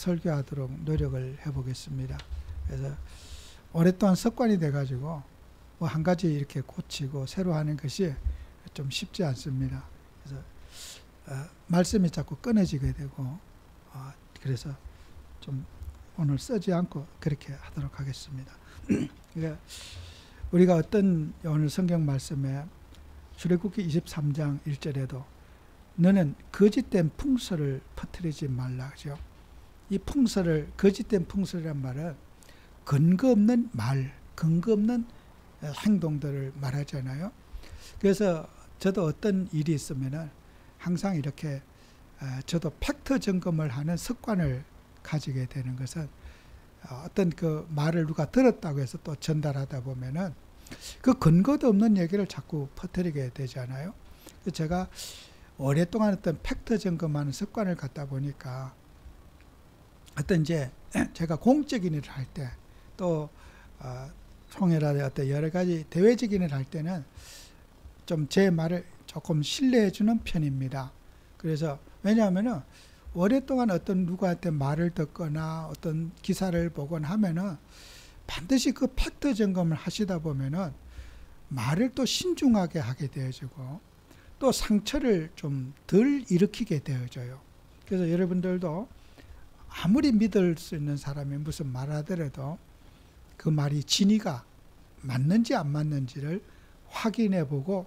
설교하도록 노력을 해보겠습니다. 그래서 오랫동안 습관이 돼가지고 뭐 한 가지 이렇게 고치고 새로 하는 것이 좀 쉽지 않습니다. 그래서 말씀이 자꾸 끊어지게 되고 그래서 좀 오늘 쓰지 않고 그렇게 하도록 하겠습니다. 그러니까 우리가 어떤 오늘 성경 말씀에 출애굽기 23장 1절에도 너는 거짓된 풍설을 퍼뜨리지 말라 그죠. 이 풍설을 거짓된 풍설이란 말은 근거 없는 말, 근거 없는 행동들을 말하잖아요. 그래서 저도 어떤 일이 있으면은 항상 이렇게 저도 팩트 점검을 하는 습관을 가지게 되는 것은 어떤 그 말을 누가 들었다고 해서 또 전달하다 보면은 그 근거도 없는 얘기를 자꾸 퍼뜨리게 되잖아요. 제가 오랫동안 어떤 팩트 점검하는 습관을 갖다 보니까 어떤 이제 제가 공적인 일을 할 때 또 총회라든지 어떤 여러 가지 대외적인 일을 할 때는 좀 제 말을 조금 신뢰해 주는 편입니다. 그래서 왜냐하면은 오랫동안 어떤 누구한테 말을 듣거나 어떤 기사를 보거나 하면은 반드시 그 팩트 점검을 하시다 보면은 말을 또 신중하게 하게 되어지고 또 상처를 좀 덜 일으키게 되어져요. 그래서 여러분들도 아무리 믿을 수 있는 사람이 무슨 말하더라도 그 말이 진위가 맞는지 안 맞는지를 확인해 보고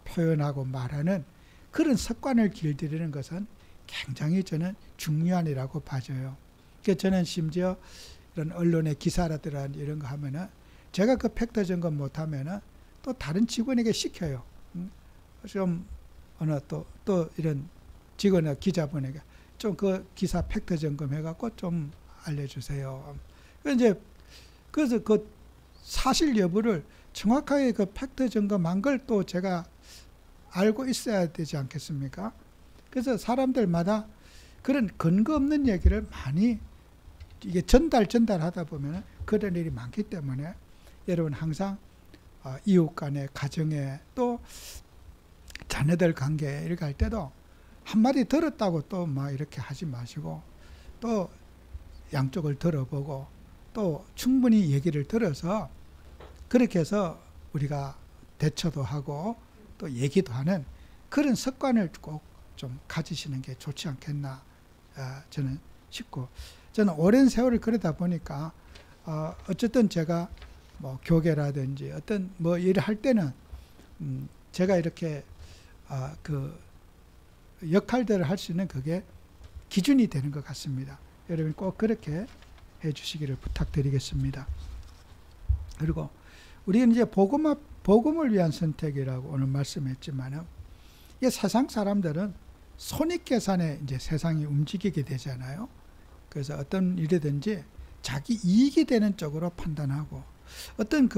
표현하고 말하는 그런 습관을 길들이는 것은 굉장히 저는 중요한 일이라고 봐져요. 그래서 저는 심지어 이런 언론의 기사라든지 이런 거 하면은 제가 그 팩트 점검 못하면은 또 다른 직원에게 시켜요. 좀 어느 또 이런 직원이나 기자분에게 좀 그 기사 팩트 점검해갖고 좀 알려주세요. 그래서 그 사실 여부를 정확하게 그 팩트 점검한 걸 또 제가 알고 있어야 되지 않겠습니까? 그래서 사람들마다 그런 근거 없는 얘기를 많이 이게 전달하다 보면 그런 일이 많기 때문에 여러분 항상 이웃 간에 가정에 또 자녀들 관계 이렇게 할 때도 한마디 들었다고 또 막 이렇게 하지 마시고 또 양쪽을 들어보고 또 충분히 얘기를 들어서 그렇게 해서 우리가 대처도 하고 또 얘기도 하는 그런 습관을 꼭 좀 가지시는 게 좋지 않겠나 저는 싶고 저는 오랜 세월을 그러다 보니까 어쨌든 제가 뭐 교계라든지 어떤 뭐 일을 할 때는 제가 이렇게 그 역할들을 할 수 있는 그게 기준이 되는 것 같습니다. 여러분 꼭 그렇게 해 주시기를 부탁드리겠습니다. 그리고 우리는 이제 복음을 위한 선택이라고 오늘 말씀했지만은 이 세상 사람들은 손익계산에 이제 세상이 움직이게 되잖아요. 그래서 어떤 일이든지 자기 이익이 되는 쪽으로 판단하고 어떤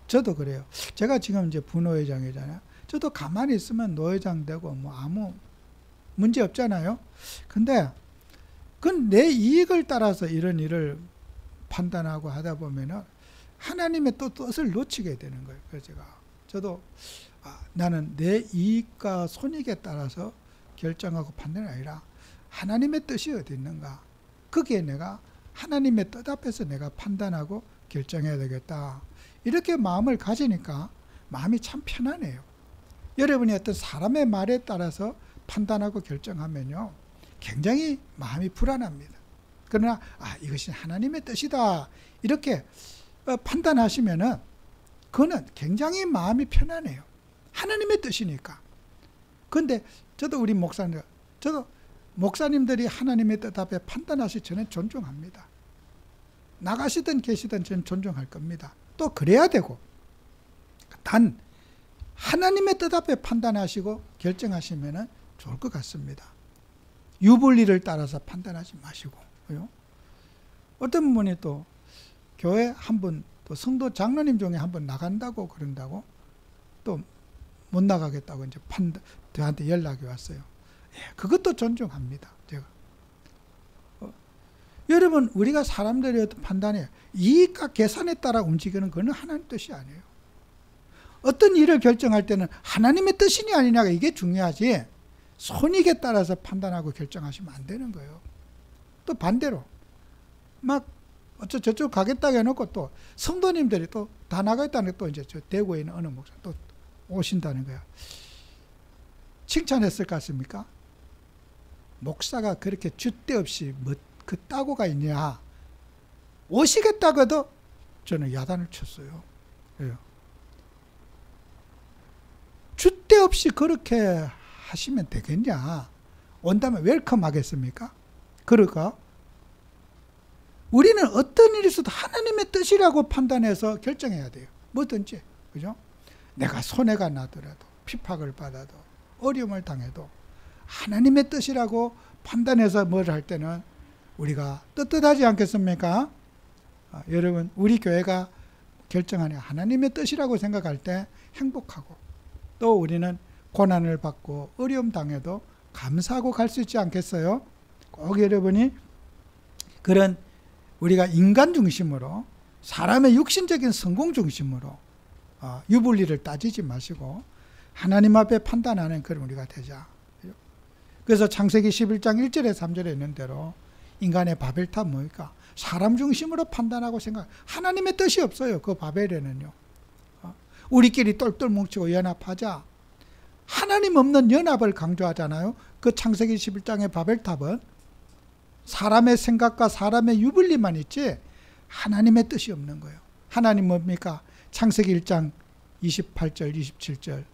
저도 그래요. 제가 지금 이제 부노회장이잖아요. 저도 가만히 있으면 노회장 되고 뭐 아무 문제 없잖아요. 근데 그건 내 이익을 따라서 이런 일을 판단하고 하다 보면은 하나님의 또 뜻을 놓치게 되는 거예요. 그래서 저도 나는 내 이익과 손익에 따라서 결정하고 판단이 아니라 하나님의 뜻이 어디 있는가? 거기에 내가 하나님의 뜻 앞에서 내가 판단하고 결정해야 되겠다. 이렇게 마음을 가지니까 마음이 참 편하네요. 여러분이 어떤 사람의 말에 따라서 판단하고 결정하면요. 굉장히 마음이 불안합니다. 그러나 이것이 하나님의 뜻이다. 이렇게 판단하시면은 그거는 굉장히 마음이 편안해요. 하나님의 뜻이니까. 그런데 저도 우리 목사님들이 하나님의 뜻 앞에 판단하시 저는 존중합니다. 나가시든 계시든 저는 존중할 겁니다. 또 그래야 되고 단 하나님의 뜻 앞에 판단하시고 결정하시면 좋을 것 같습니다. 유불리를 따라서 판단하지 마시고요. 어떤 분이 또 교회 한 분, 또 성도 장로님 중에 한 분 나간다고 그런다고 또 못 나가겠다고 이제 저한테 연락이 왔어요. 그것도 존중합니다. 제가. 여러분, 우리가 사람들의 어떤 판단에 이익과 계산에 따라 움직이는 것은 하나님 뜻이 아니에요. 어떤 일을 결정할 때는 하나님의 뜻이냐 아니냐가 이게 중요하지 손익에 따라서 판단하고 결정하시면 안 되는 거예요. 또 반대로 막 저쪽 가겠다고 해놓고 또 성도님들이 또 다 나가겠다는 게 또 이제 저 대구에 있는 어느 목사 또 오신다는 거야. 칭찬했을 것 같습니까? 목사가 그렇게 줏대 없이 뭐 그 따고가 있냐. 오시겠다고 해도 저는 야단을 쳤어요. 왜요? 줏대 없이 그렇게 하시면 되겠냐. 온다면 웰컴 하겠습니까? 그럴까? 우리는 어떤 일이 있어도 하나님의 뜻이라고 판단해서 결정해야 돼요. 뭐든지. 그죠? 내가 손해가 나더라도, 핍박을 받아도, 어려움을 당해도, 하나님의 뜻이라고 판단해서 뭘 할 때는 우리가 떳떳하지 않겠습니까? 여러분, 우리 교회가 결정하는 하나님의 뜻이라고 생각할 때 행복하고, 또 우리는 고난을 받고 어려움 당해도 감사하고 갈 수 있지 않겠어요? 꼭 여러분이 그런 우리가 인간 중심으로, 사람의 육신적인 성공 중심으로 유불리를 따지지 마시고 하나님 앞에 판단하는 그런 우리가 되자. 그래서 창세기 11장 1절에 3절에 있는 대로 인간의 바벨탑 뭡니까? 사람 중심으로 판단하고 생각. 하나님의 뜻이 없어요. 그 바벨에는요. 우리끼리 똘똘 뭉치고 연합하자. 하나님 없는 연합을 강조하잖아요. 그 창세기 11장의 바벨탑은 사람의 생각과 사람의 유불리만 있지 하나님의 뜻이 없는 거예요. 하나님 뭡니까? 창세기 1장 28절 27절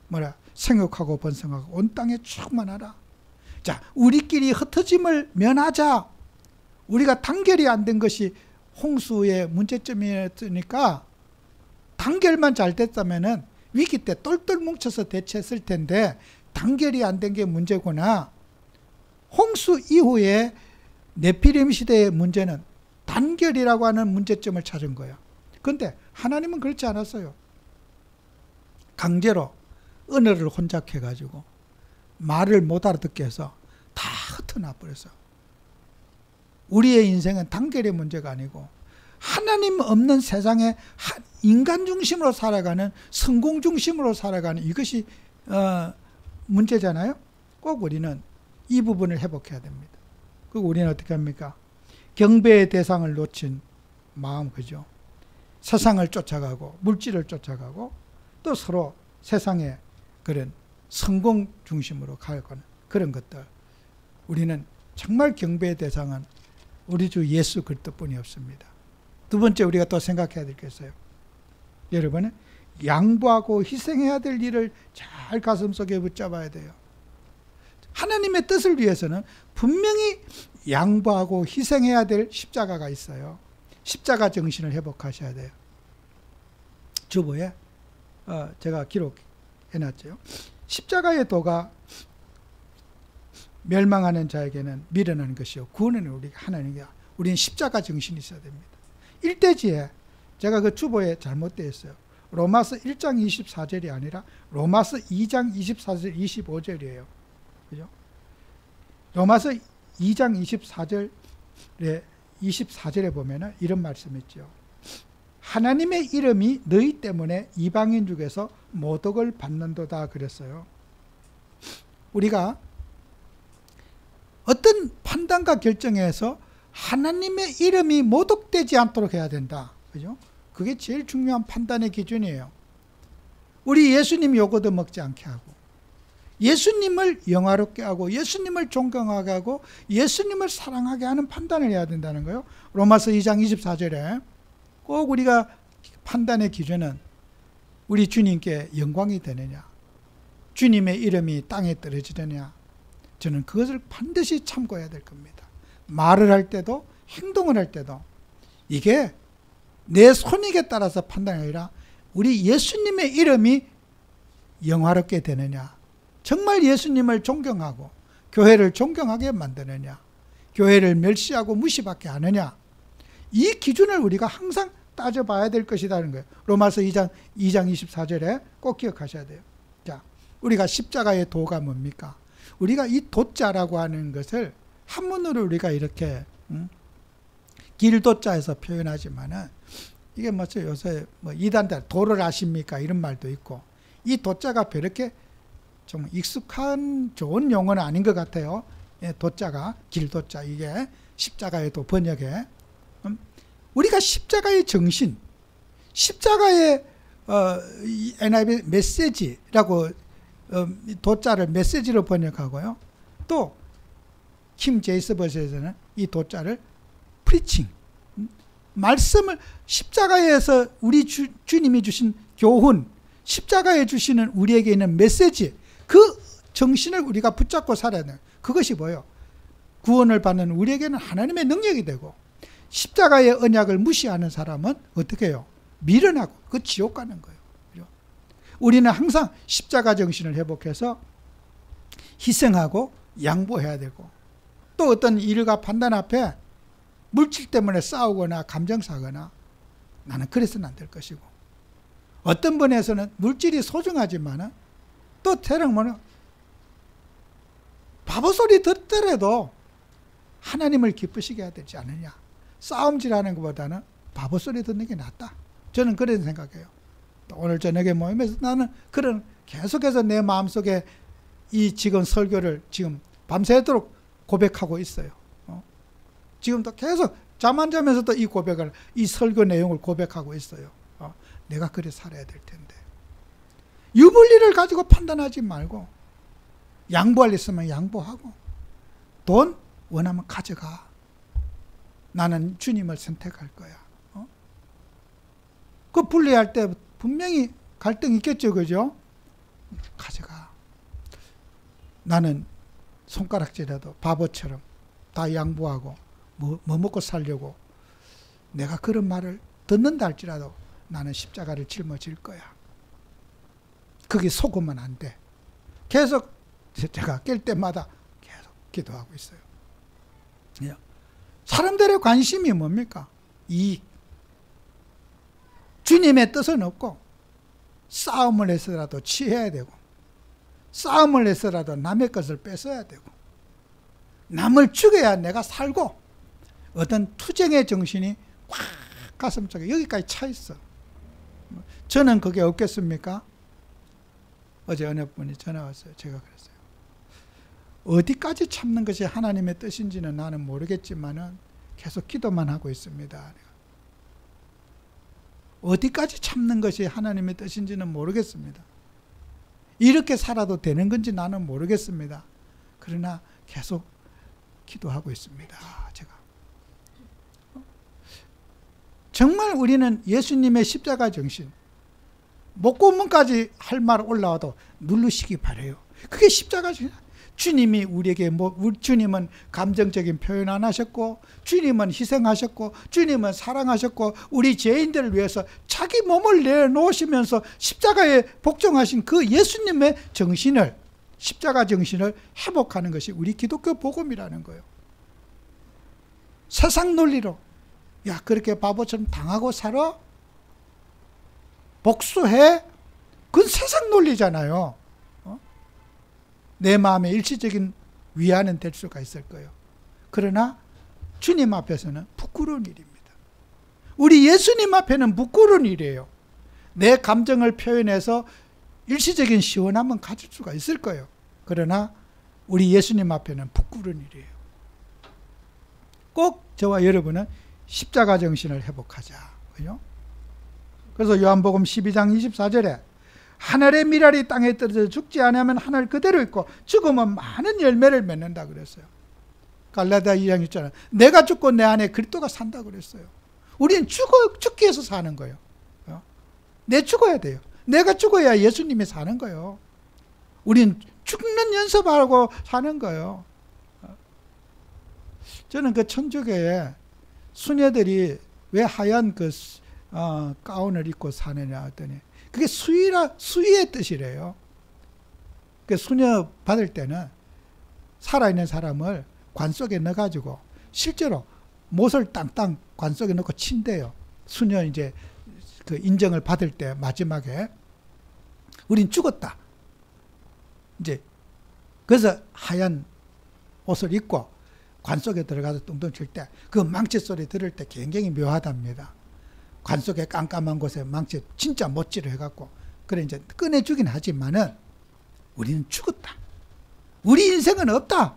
뭐라? 생육하고 번성하고 온 땅에 충만하라. 자, 우리끼리 흩어짐을 면하자. 우리가 단결이 안 된 것이 홍수의 문제점이었으니까 단결만 잘 됐다면은 위기 때 똘똘 뭉쳐서 대처했을 텐데 단결이 안 된 게 문제구나. 홍수 이후에 네피림 시대의 문제는 단결이라고 하는 문제점을 찾은 거예요. 그런데 하나님은 그렇지 않았어요. 강제로 언어를 혼잡해가지고 말을 못 알아듣게 해서 다 흩어놔 버렸어. 우리의 인생은 단결의 문제가 아니고 하나님 없는 세상에 인간 중심으로 살아가는, 성공 중심으로 살아가는 이것이 문제잖아요. 꼭 우리는 이 부분을 회복해야 됩니다. 그리고 우리는 어떻게 합니까? 경배의 대상을 놓친 마음, 그죠? 세상을 쫓아가고 물질을 쫓아가고 또 서로 세상의 그런 성공 중심으로 가는 그런 것들. 우리는 정말 경배의 대상은 우리 주 예수 그리스도뿐이 없습니다. 두 번째 우리가 또 생각해야 될 게 있어요. 여러분은 양보하고 희생해야 될 일을 잘 가슴속에 붙잡아야 돼요. 하나님의 뜻을 위해서는 분명히 양보하고 희생해야 될 십자가가 있어요. 십자가 정신을 회복하셔야 돼요. 주보에 제가 기록해놨죠. 십자가의 도가 멸망하는 자에게는 미련한 것이요 구원은 우리 하나님이야. 우리는 십자가 정신이 있어야 됩니다. 일대지에 제가 그 주보에 잘못되어 있어요. 로마서 1장 24절이 아니라 로마서 2장 24절 25절이에요. 그죠? 로마서 2장 24절에 보면은 이런 말씀이 있죠. 하나님의 이름이 너희 때문에 이방인 중에서 모독을 받는도다 그랬어요. 우리가 어떤 판단과 결정에서 하나님의 이름이 모독되지 않도록 해야 된다. 그죠? 그게 제일 중요한 판단의 기준이에요. 우리 예수님 요거도 먹지 않게 하고, 예수님을 영화롭게 하고, 예수님을 존경하게 하고, 예수님을 사랑하게 하는 판단을 해야 된다는 거예요. 로마서 2장 24절에 꼭 우리가 판단의 기준은 우리 주님께 영광이 되느냐, 주님의 이름이 땅에 떨어지느냐, 저는 그것을 반드시 참고해야 될 겁니다. 말을 할 때도 행동을 할 때도 이게 내 손익에 따라서 판단이 아니라 우리 예수님의 이름이 영화롭게 되느냐, 정말 예수님을 존경하고 교회를 존경하게 만드느냐, 교회를 멸시하고 무시받게 하느냐, 이 기준을 우리가 항상 따져봐야 될 것이라는 거예요. 로마서 2장 24절에 꼭 기억하셔야 돼요. 자, 우리가 십자가의 도가 뭡니까? 우리가 이 도자라고 하는 것을 한문으로 우리가 이렇게 길도자에서 표현하지만은 이게 뭐죠? 요새 뭐 이단들 도를 아십니까? 이런 말도 있고, 이 도자가 그렇게 좀 익숙한 좋은 용어는 아닌 것 같아요. 예, 도자가 길도자 이게 십자가의 도 번역에 우리가 십자가의 정신, 십자가의 NIV 메시지라고 도자를 메시지로 번역하고요. 또 킴 제이스 버전에서는 이 도자를 프리칭, 말씀을 십자가에서 우리 주님이 주신 교훈, 십자가에 주시는 우리에게 있는 메시지, 그 정신을 우리가 붙잡고 살아야 돼요. 그것이 뭐예요? 구원을 받는 우리에게는 하나님의 능력이 되고, 십자가의 언약을 무시하는 사람은 어떻게 해요? 미련하고 그 지옥 가는 거예요. 우리는 항상 십자가 정신을 회복해서 희생하고 양보해야 되고, 또 어떤 일과 판단 앞에 물질 때문에 싸우거나 감정사거나 나는 그래서는 안 될 것이고, 어떤 분에서는 물질이 소중하지만 또 태령은 바보 소리 듣더라도 하나님을 기쁘시게 해야 되지 않느냐. 싸움질하는 것보다는 바보 소리 듣는 게 낫다. 저는 그런 생각해요. 오늘 저녁에 모임에서 나는 그런 계속해서 내 마음속에 이 지금 설교를 지금 밤새도록 고백하고 있어요. 지금도 계속 잠 안 자면서도 이 고백을, 이 설교 내용을 고백하고 있어요. 내가 그래 살아야 될 텐데. 유불리를 가지고 판단하지 말고, 양보할 일 있으면 양보하고, 돈 원하면 가져가. 나는 주님을 선택할 거야. 그 분리할 때 분명히 갈등이 있겠죠, 그죠? 가져가. 나는 손가락질해도 바보처럼 다 양보하고 뭐 먹고 살려고, 내가 그런 말을 듣는다 할지라도 나는 십자가를 짊어질 거야. 그게 속으면 안 돼. 계속 제가 깰 때마다 계속 기도하고 있어요. 사람들의 관심이 뭡니까? 이익. 주님의 뜻은 없고, 싸움을 해서라도 취해야 되고, 싸움을 해서라도 남의 것을 뺏어야 되고, 남을 죽여야 내가 살고, 어떤 투쟁의 정신이 꽉 가슴속에 여기까지 차 있어. 저는 그게 없겠습니까? 어제 어느 분이 전화 왔어요. 제가 그랬어요. 어디까지 참는 것이 하나님의 뜻인지는 나는 모르겠지만은 계속 기도만 하고 있습니다. 어디까지 참는 것이 하나님의 뜻인지는 모르겠습니다. 이렇게 살아도 되는 건지 나는 모르겠습니다. 그러나 계속 기도하고 있습니다. 제가. 정말 우리는 예수님의 십자가 정신, 목고문까지 할 말 올라와도 누르시기 바라요. 그게 십자가 정신. 주님이 우리에게 주님은 감정적인 표현 안 하셨고, 주님은 희생하셨고, 주님은 사랑하셨고, 우리 죄인들을 위해서 자기 몸을 내놓으시면서 십자가에 복종하신 그 예수님의 정신을, 십자가 정신을 회복하는 것이 우리 기독교 복음이라는 거예요. 세상 논리로 야 그렇게 바보처럼 당하고 살아? 복수해? 그건 세상 논리잖아요. 내 마음의 일시적인 위안은 될 수가 있을 거예요. 그러나 주님 앞에서는 부끄러운 일입니다. 우리 예수님 앞에는 부끄러운 일이에요. 내 감정을 표현해서 일시적인 시원함은 가질 수가 있을 거예요. 그러나 우리 예수님 앞에는 부끄러운 일이에요. 꼭 저와 여러분은 십자가 정신을 회복하자. 그죠? 그래서 요한복음 12장 24절에 하늘의 미랄이 땅에 떨어져 죽지 않으면 하늘 그대로 있고 죽으면 많은 열매를 맺는다 그랬어요. 갈라디아 2장 있잖아요. 내가 죽고 내 안에 그리스도가 산다 그랬어요. 우리는 죽기 위해서 사는 거예요. 내 죽어야 돼요. 내가 죽어야 예수님이 사는 거예요. 우리는 죽는 연습하고 사는 거예요. 저는 그 천주교에 수녀들이 왜 하얀 그 가운을 입고 사느냐 했더니 그게 수의의 뜻이래요. 그 수녀 받을 때는 살아있는 사람을 관 속에 넣어가지고 실제로 못을 땅땅 관 속에 넣고 친대요. 수녀 이제 그 인정을 받을 때 마지막에 우린 죽었다. 이제 그래서 하얀 옷을 입고 관 속에 들어가서 뚱뚱 칠 때 그 망치 소리 들을 때 굉장히 묘하답니다. 관 속에 깜깜한 곳에 망치 진짜 못질을 해갖고 그래 이제 꺼내주긴 하지만은 우리는 죽었다. 우리 인생은 없다.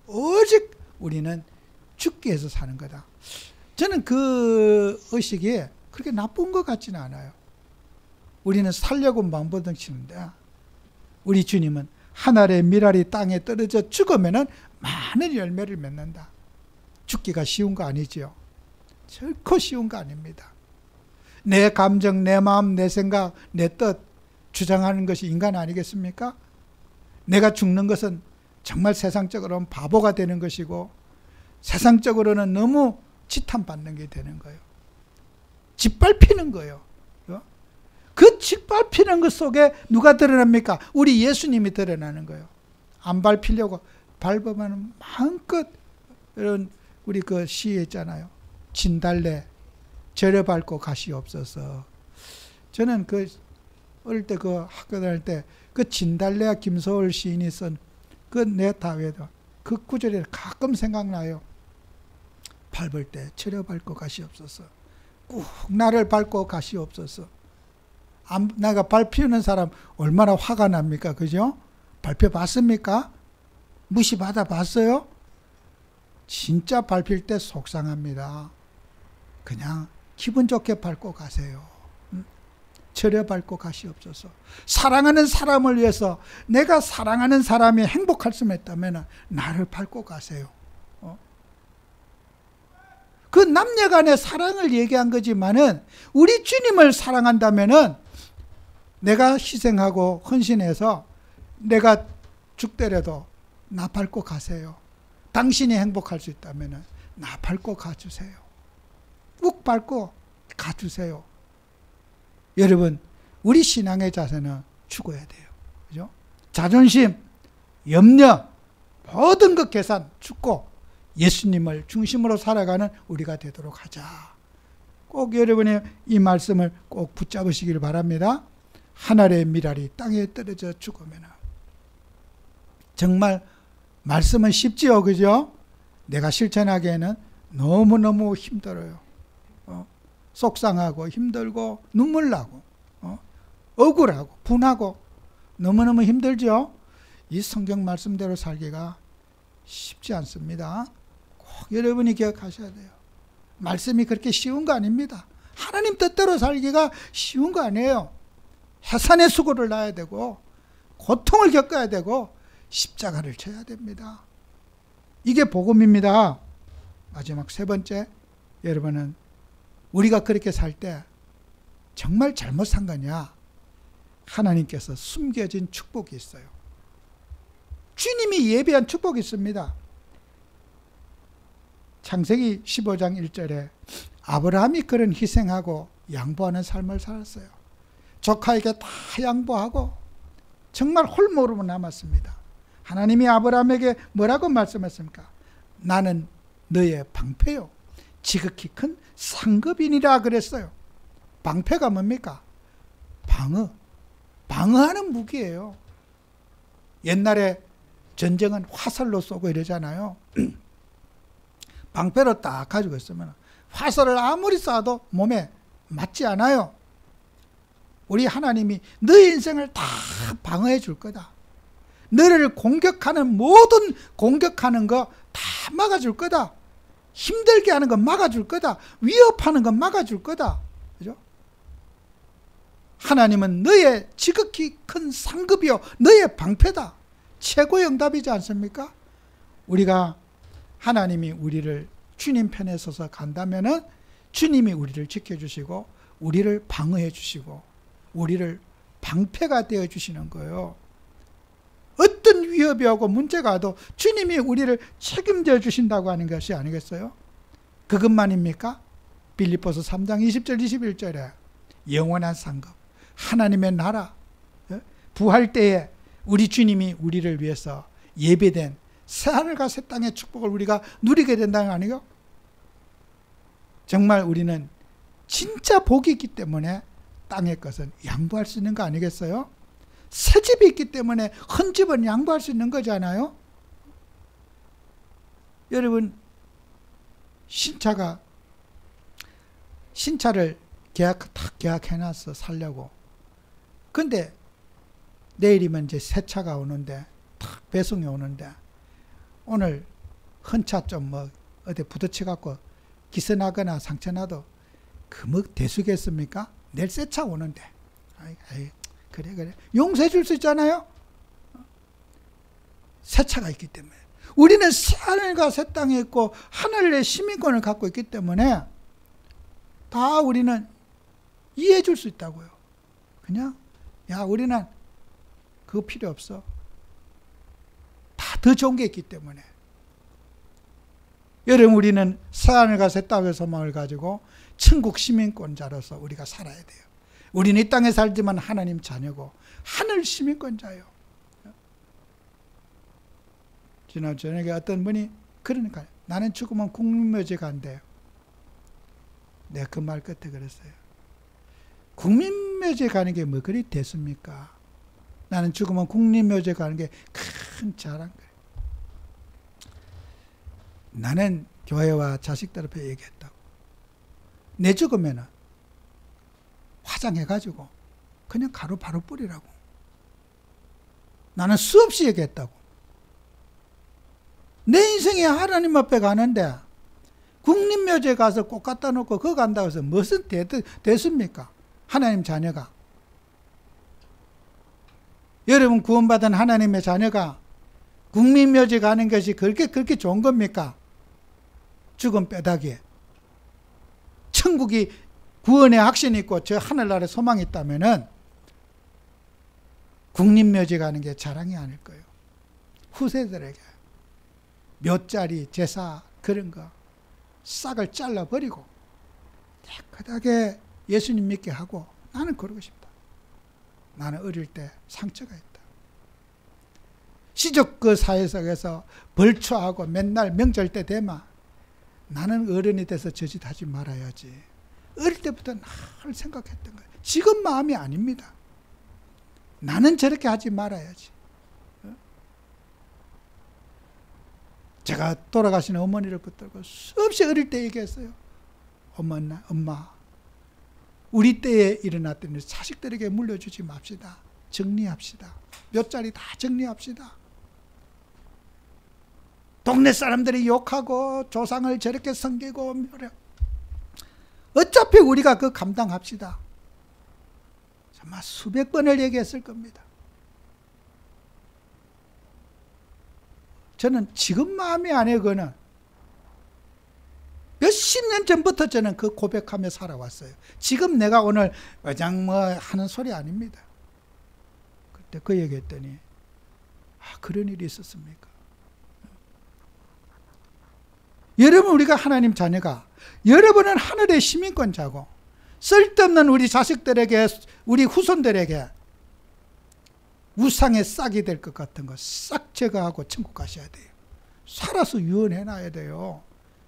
오직 우리는 죽기 위해서 사는 거다. 저는 그 의식이 그렇게 나쁜 것 같지는 않아요. 우리는 살려고 마음버둥치는데 우리 주님은 하늘의 밀알이 땅에 떨어져 죽으면 많은 열매를 맺는다. 죽기가 쉬운 거 아니지요. 결코 쉬운 거 아닙니다. 내 감정, 내 마음, 내 생각, 내 뜻 주장하는 것이 인간 아니겠습니까? 내가 죽는 것은 정말 세상적으로는 바보가 되는 것이고 세상적으로는 너무 지탄받는 게 되는 거예요. 짓밟히는 거예요. 그 짓밟히는 것 속에 누가 드러납니까? 우리 예수님이 드러나는 거예요. 안 밟히려고 밟으면 마음껏 이런 우리 그 시에 있잖아요. 진달래 저려 밟고 가시옵소서. 저는 그 어릴 때 그 학교 다닐 때 그 진달래와 김소월 시인이 쓴 그 내 다외도 그 구절이 가끔 생각나요. 밟을 때 저려 밟고 가시옵소서. 꼭 나를 밟고 가시옵소서. 내가 밟히는 사람 얼마나 화가 납니까? 그죠? 밟혀봤습니까? 무시받아 봤어요? 진짜 밟힐 때 속상합니다. 그냥 기분 좋게 밟고 가세요. 저려 밟고 가시옵소서. 사랑하는 사람을 위해서 내가 사랑하는 사람이 행복할 수 있다면 나를 밟고 가세요. 그 남녀간의 사랑을 얘기한 거지만은 우리 주님을 사랑한다면은 내가 희생하고 헌신해서 내가 죽더라도 나 밟고 가세요. 당신이 행복할 수 있다면 나 밟고 가주세요. 꼭 밟고 가주세요. 여러분, 우리 신앙의 자세는 죽어야 돼요. 그죠? 자존심, 염려, 모든 것 계산 죽고 예수님을 중심으로 살아가는 우리가 되도록 하자. 꼭 여러분이 이 말씀을 꼭 붙잡으시길 바랍니다. 하늘의 밀알이 땅에 떨어져 죽으면 정말 말씀은 쉽지요. 그죠? 내가 실천하기에는 너무너무 힘들어요. 속상하고 힘들고 눈물 나고 억울하고 분하고 너무너무 힘들죠. 이 성경 말씀대로 살기가 쉽지 않습니다. 꼭 여러분이 기억하셔야 돼요. 말씀이 그렇게 쉬운 거 아닙니다. 하나님 뜻대로 살기가 쉬운 거 아니에요. 해산의 수고를 놔야 되고 고통을 겪어야 되고 십자가를 져야 됩니다. 이게 복음입니다. 마지막 세 번째, 여러분은 우리가 그렇게 살 때 정말 잘못 산 거냐? 하나님께서 숨겨진 축복이 있어요. 주님이 예비한 축복이 있습니다. 창세기 15장 1절에 아브라함이 그런 희생하고 양보하는 삶을 살았어요. 조카에게 다 양보하고 정말 홀모르고 남았습니다. 하나님이 아브라함에게 뭐라고 말씀했습니까? 나는 너의 방패요, 지극히 큰 상급이니라 그랬어요. 방패가 뭡니까? 방어하는 무기예요. 옛날에 전쟁은 화살로 쏘고 이러잖아요. 방패로 딱 가지고 있으면 화살을 아무리 쏴도 몸에 맞지 않아요. 우리 하나님이 너의 인생을 다 방어해 줄 거다. 너를 공격하는 모든 공격하는 거 다 막아줄 거다. 힘들게 하는 거 막아줄 거다. 위협하는 거 막아줄 거다. 그죠? 하나님은 너의 지극히 큰 상급이요, 너의 방패다. 최고의 응답이지 않습니까? 우리가 하나님이 우리를 주님 편에 서서 간다면은 주님이 우리를 지켜주시고 우리를 방어해 주시고 우리를 방패가 되어 주시는 거예요. 어떤 위협이 오고 문제가 와도 주님이 우리를 책임져 주신다고 하는 것이 아니겠어요? 그것만입니까? 빌립보서 3장 20절 21절에 영원한 상급, 하나님의 나라, 부활 때에 우리 주님이 우리를 위해서 예배된 새하늘과 새 땅의 축복을 우리가 누리게 된다는 거 아니에요? 정말 우리는 진짜 복이 있기 때문에 땅의 것은 양보할 수 있는 거 아니겠어요? 새 집이 있기 때문에 헌 집은 양보할 수 있는 거잖아요. 여러분, 신차를 계약해놨어, 살려고. 근데 내일이면 이제 새 차가 오는데, 탁 배송이 오는데 오늘 헌차 좀 뭐 어디 부딪혀갖고 기스나거나 상처나도 그 뭐 대수겠습니까? 내일 새 차 오는데. 그래. 용서해 줄 수 있잖아요? 새 차가 있기 때문에. 우리는 새 하늘과 새 땅에 있고 하늘의 시민권을 갖고 있기 때문에 다 우리는 이해해 줄 수 있다고요. 그냥 우리는 그거 필요 없어. 다 더 좋은 게 있기 때문에. 여러분, 우리는 새 하늘과 새 땅의 소망을 가지고 천국 시민권자로서 우리가 살아야 돼요. 우리는 이 땅에 살지만 하나님 자녀고 하늘 시민권자예요. 지난 저녁에 어떤 분이 그러니까 나는 죽으면 국민묘지가 안 돼요. 내가 그 말 끝에 그랬어요. 국민묘지 가는 게 뭐 그리 됐습니까? 나는 죽으면 국민묘지 가는 게 큰 자랑. 나는 교회와 자식들 앞에 얘기했다고. 내 죽으면은 화장해가지고 그냥 가루 바로 뿌리라고. 나는 수없이 얘기했다고. 내 인생에 하나님 앞에 가는데 국립묘지에 가서 꽃 갖다 놓고 그거 간다고 해서 무슨 됐습니까? 하나님 자녀가. 여러분 구원받은 하나님의 자녀가 국립묘지 가는 것이 그렇게 좋은 겁니까? 죽은 뼈다귀에. 천국이 구원의 확신이 있고 저 하늘나라에 소망이 있다면은 국립묘지 가는 게 자랑이 아닐 거예요. 후세들에게 묘자리 제사 그런 거 싹을 잘라버리고 깨끗하게 예수님 믿게 하고 나는 그러고 싶다. 나는 어릴 때 상처가 있다. 시족 그 사회 속에서 벌초하고 맨날 명절 때 되면 나는 어른이 돼서 저짓하지 말아야지. 어릴 때부터 늘 생각했던 거예요. 지금 마음이 아닙니다. 나는 저렇게 하지 말아야지. 제가 돌아가신 어머니를 붙들고 수없이 어릴 때 얘기했어요. 엄마, 우리 때에 일어났던 일 자식들에게 물려주지 맙시다. 정리합시다. 몇 자리 다 정리합시다. 동네 사람들이 욕하고 조상을 저렇게 섬기고 어차피 우리가 그 감당합시다. 정말 수백 번을 얘기했을 겁니다. 저는 지금 마음이 아니에요. 그거는 몇십 년 전부터 저는 그 고백하며 살아왔어요. 지금 내가 오늘 어장 하는 소리 아닙니다. 그때 그 얘기했더니 그런 일이 있었습니까? 여러분, 우리가 하나님 자녀가, 여러분은 하늘의 시민권자고 쓸데없는 우리 자식들에게, 우리 후손들에게 우상의 싹이 될 것 같은 거 싹 제거하고 천국 가셔야 돼요. 살아서 유언해놔야 돼요.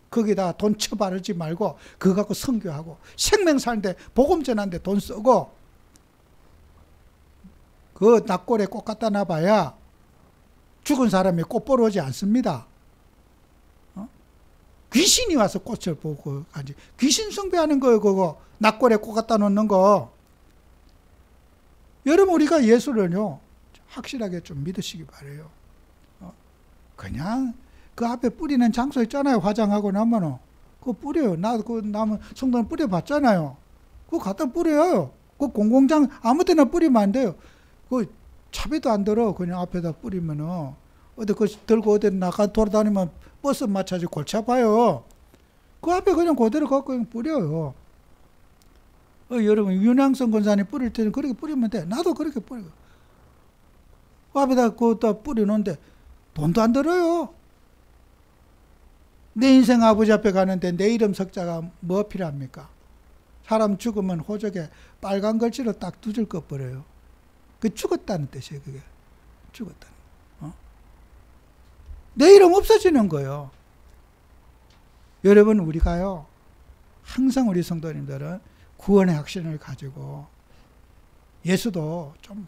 거기다 돈 쳐바르지 말고 그거 갖고 선교하고 생명 사는데 복음 전하는데 돈 쓰고 그 낙골에 꽃 갖다 놔봐야 죽은 사람이 꽃 보러 오지 않습니다. 귀신이 와서 꽃을 보고 가지. 귀신 숭배하는 거예요. 그거 낙골에 꽃 갖다 놓는 거. 여러분, 우리가 예수를요 확실하게 좀 믿으시기 바래요. 그냥 그 앞에 뿌리는 장소 있잖아요. 화장하고 나면은 그거 뿌려요. 나도 그 나무 성도는 뿌려봤잖아요. 그거 갖다 뿌려요. 그 공공장 아무 데나 뿌리면 안 돼요. 그 차비도 안 들어. 그냥 앞에다 뿌리면은 어디 그 들고 어디 나가 돌아다니면 버스 마차지 골치 아파요. 그 앞에 그냥 그대로 갖고 그냥 뿌려요. 여러분, 윤양성 권사님 뿌릴 때는 그렇게 뿌리면 돼. 나도 그렇게 뿌려. 그 앞에다 그것도 뿌려놓는데 돈도 안 들어요. 내 인생 아버지 앞에 가는데 내 이름 석자가 뭐 필요합니까? 사람 죽으면 호적에 빨간 글씨로 딱 두 줄 꺼버려요. 그 죽었다는 뜻이에요. 그게 죽었다는. 내 이름 없어지는 거예요. 여러분, 우리가요 항상 우리 성도님들은 구원의 확신을 가지고 예수도 좀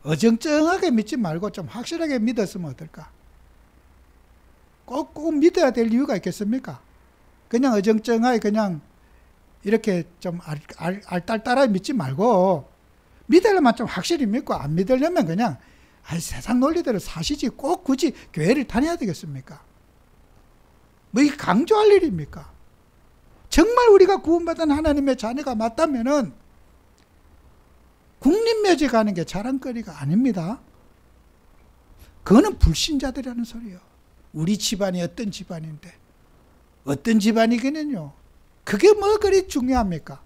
어정쩡하게 믿지 말고 좀 확실하게 믿었으면 어떨까? 꼭 믿어야 될 이유가 있겠습니까? 그냥 어정쩡하게 그냥 이렇게 좀 알딸딸하게 믿지 말고 믿으려면 좀 확실히 믿고 안 믿으려면 그냥 아니, 세상 논리대로 사시지 꼭 굳이 교회를 다녀야 되겠습니까? 뭐 이 강조할 일입니까? 정말 우리가 구원받은 하나님의 자녀가 맞다면은 국립묘지 가는 게 자랑거리가 아닙니다. 그거는 불신자들이라는 소리요. 우리 집안이 어떤 집안인데, 어떤 집안이겠는요. 그게 뭐 그리 중요합니까?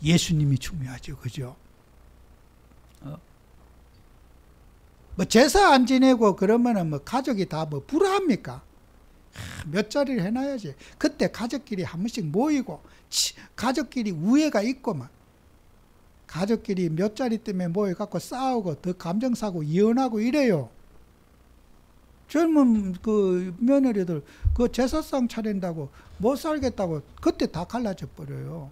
예수님이 중요하죠. 그죠? 뭐 제사 안 지내고 그러면은 뭐 가족이 다 뭐 불화합니까? 몇 자리를 해놔야지. 그때 가족끼리 한 번씩 모이고, 가족끼리 우애가 있고, 막 가족끼리 몇 자리 때문에 모여갖고 싸우고, 더 감정사고, 이혼하고 이래요. 젊은 그 며느리들 그 제사상 차린다고 못 살겠다고 그때 다 갈라져 버려요.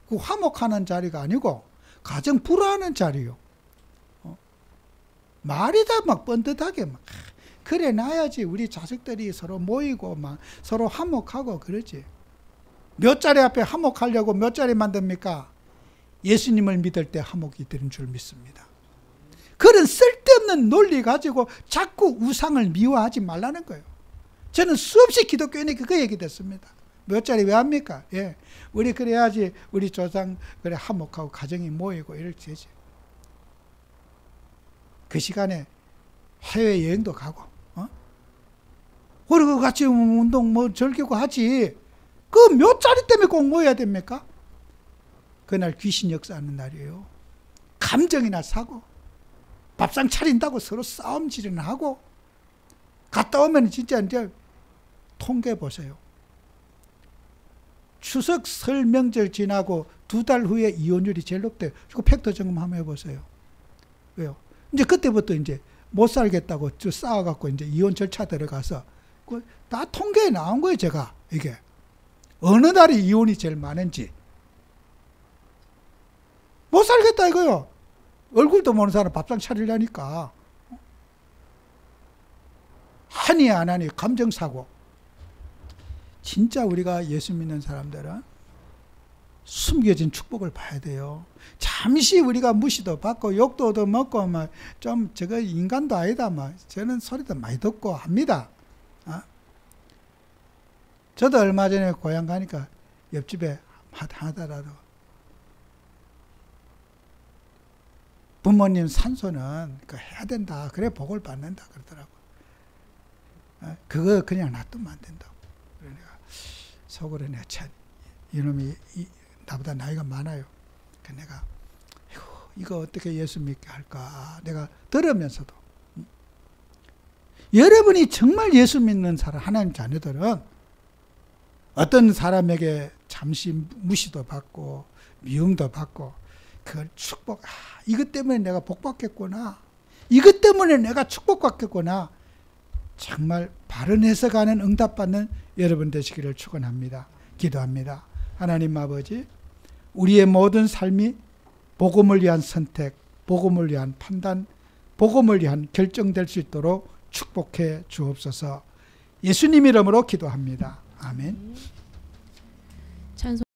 그 화목하는 자리가 아니고 가정 불화하는 자리요. 말이 다 막 뻔듯하게 막 그래 놔야지 우리 자식들이 서로 모이고 막 서로 화목하고 그러지. 몇 자리 앞에 화목하려고 몇 자리 만듭니까? 예수님을 믿을 때 화목이 되는 줄 믿습니다. 그런 쓸데없는 논리 가지고 자꾸 우상을 미워하지 말라는 거예요. 저는 수없이 기독교인에게 그 얘기 됐습니다. 몇 자리 왜 합니까? 예. 우리 그래야지 우리 조상 그래 화목하고 가정이 모이고 이렇게 되지. 그 시간에 해외여행도 가고, 그리고 같이 운동 뭐 즐기고 하지. 그 몇 자리 때문에 꼭 모여야 됩니까? 그날 귀신 역사하는 날이에요. 감정이나 사고, 밥상 차린다고 서로 싸움질이나 하고, 갔다 오면 진짜 이제 통계 보세요. 추석 설 명절 지나고 2달 후에 이혼율이 제일 높대요. 그 팩터 점검 한번 해보세요. 왜요? 이제 그때부터 이제 못 살겠다고 싸워갖고 이제 이혼 절차 들어가서 다 통계에 나온 거예요, 제가. 이게. 어느 날이 이혼이 제일 많은지. 못 살겠다 이거요. 얼굴도 모르는 사람 밥상 차리려니까. 하니 안 하니 감정사고. 진짜 우리가 예수 믿는 사람들은 숨겨진 축복을 봐야 돼요. 잠시 우리가 무시도 받고 욕도 얻어먹고 막 좀 저거 인간도 아니다 막 저는 소리도 많이 듣고 합니다. 저도 얼마 전에 고향 가니까 옆집에 하더라도 부모님 산소는 해야 된다. 그래 복을 받는다 그러더라고. 그거 그냥 놔두면 안 된다고. 그러니까 속으로 내가 참 이놈이 나보다 나이가 많아요. 내가 이거 어떻게 예수 믿게 할까 내가 들으면서도 여러분이 정말 예수 믿는 사람 하나님 자녀들은 어떤 사람에게 잠시 무시도 받고 미움도 받고 그걸 축복, 이것 때문에 내가 복받겠구나, 이것 때문에 내가 축복받겠구나, 정말 바른 해석하는 응답받는 여러분 되시기를 축원합니다. 기도합니다. 하나님 아버지, 우리의 모든 삶이 복음을 위한 선택, 복음을 위한 판단, 복음을 위한 결정될 수 있도록 축복해 주옵소서. 예수님 이름으로 기도합니다. 아멘.